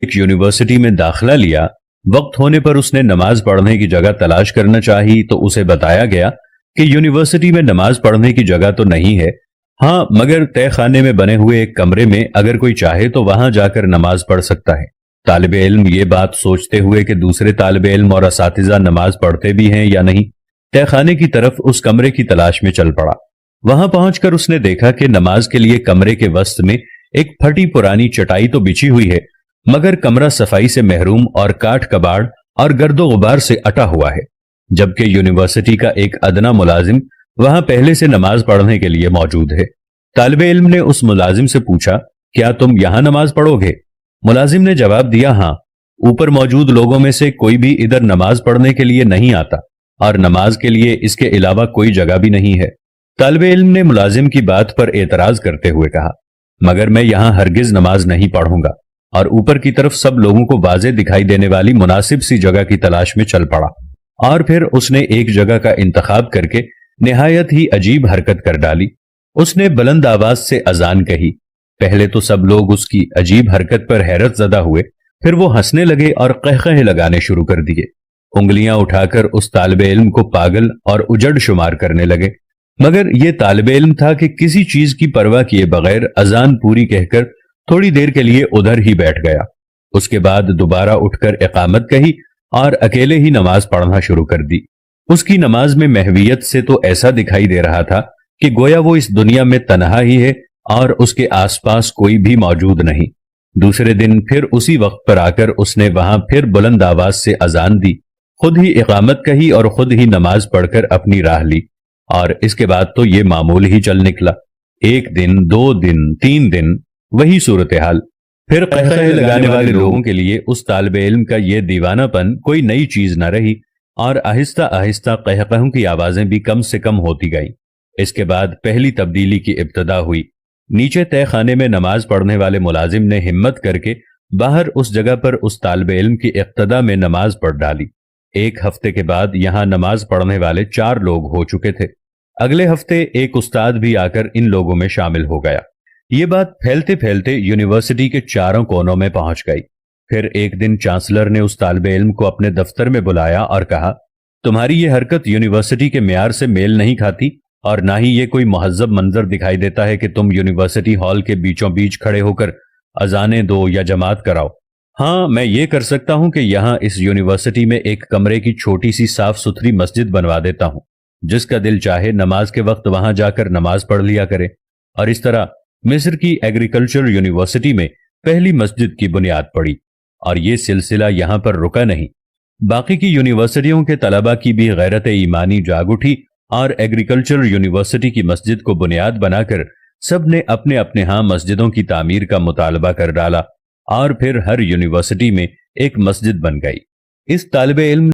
ایک یونیورسٹی میں داخلہ لیا، وقت ہونے پر اس نے نماز پڑھنے کی جگہ تلاش کرنا چاہی تو اسے بتایا گیا کہ یونیورسٹی میں نماز پڑھنے کی جگہ تو نہیں ہے، ہاں مگر تہہ خانے میں بنے ہوئے ایک کمرے میں اگر کوئی چاہے تو وہاں جا کر نماز پڑھ سکتا ہے۔ طالب علم یہ بات سوچتے ہوئے کہ دوسرے طالب علم اور اساتذہ نماز پڑھتے بھی ہیں یا نہیں، تہہ خانے کی طرف اس کمرے کی تلاش میں چل پڑا۔ وہاں پہنچ کر اس نے دیکھا کہ نماز کے لیے کمرے کے وسط میں ایک پھٹی پرانی چٹائی تو بچھی ہوئی ہے، مگر کمرہ صفائی سے محروم اور کاٹ کباڑ اور گرد و غبار سے اٹا ہوا ہے، جبکہ یونیورسٹی کا ایک ادنا ملازم وہاں پہلے سے نماز پڑھنے کے لیے موجود ہے۔ طالب علم نے اس ملازم سے پوچھا، کیا تم یہاں نماز پڑھو گے؟ ملازم نے جواب دیا، ہاں، اوپر موجود لوگوں میں سے کوئی بھی ادھر نماز پڑھنے کے لیے نہیں آتا اور نماز کے لیے اس کے علاوہ کوئی جگہ بھی نہیں ہے۔ طالب علم نے ملازم کی بات پر اعتراض کرتے ہوئے کہا، مگر میں یہاں ہرگز نماز نہیں پڑھوں گا، اور اوپر کی طرف سب لوگوں کو واضح دکھائی دینے والی مناسب سی جگہ کی تلاش میں چل پڑا، اور پھر اس نے ایک جگہ کا انتخاب کر کے نہایت ہی عجیب حرکت کر ڈالی۔ اس نے بلند آواز سے اذان کہی۔ پہلے تو سب لوگ اس کی عجیب حرکت پر حیرت زدہ ہوئے، پھر وہ ہنسنے لگے اور قہقہے لگانے شروع کر دیے، انگلیاں اٹھا کر اس طالب علم کو پاگل اور اجڑ شمار کرنے لگے، مگر یہ طالب علم تھا کہ کسی چیز کی پرواہ کیے بغیر اذان پوری کہہ کر تھوڑی دیر کے لیے ادھر ہی بیٹھ گیا۔ اس کے بعد دوبارہ اٹھ کر اقامت کہی اور اکیلے ہی نماز پڑھنا شروع کر دی۔ اس کی نماز میں محویت سے تو ایسا دکھائی دے رہا تھا کہ گویا وہ اس دنیا میں تنہا ہی ہے اور اس کے آس پاس کوئی بھی موجود نہیں۔ دوسرے دن پھر اسی وقت پر آ کر اس نے وہاں پھر بلند آواز سے اذان دی، خود ہی اقامت کہی اور خود ہی نماز پڑھ کر اپنی راہ لی، اور اس کے بعد تو یہ معمول ہی چل نکلا۔ ایک دن، 2 دن، 3 دن، وہی صورتحال۔ پھر قہقہے لگانے والے لوگوں کے لیے اس طالب علم کا یہ دیوانہ پن کوئی نئی چیز نہ رہی، اور آہستہ آہستہ قہقہوں کی آوازیں بھی کم سے کم ہوتی گئیں۔ اس کے بعد پہلی تبدیلی کی ابتدا ہوئی۔ نیچے تہہ خانے میں نماز پڑھنے والے ملازم نے ہمت کر کے باہر اس جگہ پر اس طالب علم کی اقتدا میں نماز پڑھ ڈالی۔ ایک ہفتے کے بعد یہاں نماز پڑھنے والے 4 لوگ ہو چکے تھے۔ اگلے ہفتے ایک استاد بھی آ کر ان لوگوں میں شامل ہو گیا۔ یہ بات پھیلتے پھیلتے یونیورسٹی کے چاروں کونوں میں پہنچ گئی۔ پھر ایک دن چانسلر نے اس طالب علم کو اپنے دفتر میں بلایا اور کہا، تمہاری یہ حرکت یونیورسٹی کے معیار سے میل نہیں کھاتی، اور نہ ہی یہ کوئی مہذب منظر دکھائی دیتا ہے کہ تم یونیورسٹی ہال کے بیچوں بیچ کھڑے ہو کر اذانیں دو یا جماعت کراؤ۔ ہاں، میں یہ کر سکتا ہوں کہ یہاں اس یونیورسٹی میں ایک کمرے کی چھوٹی سی صاف ستھری مسجد بنوا دیتا ہوں، جس کا دل چاہے نماز کے وقت وہاں جا کر نماز پڑھ لیا کرے۔ اور اس طرح مصر کی ایگریکلچر یونیورسٹی میں پہلی مسجد کی بنیاد پڑی، اور یہ سلسلہ یہاں پر رکا نہیں۔ باقی کی یونیورسٹیوں کے طلباء کی بھی غیرت ایمانی جاگ اٹھی، اور ایگریکلچر یونیورسٹی کی مسجد کو بنیاد بنا کر سب نے اپنے اپنے ہاں مسجدوں کی تعمیر کا مطالبہ کر ڈالا، اور پھر ہر یونیورسٹی میں ایک مسجد بن گئی۔ اس طالب علم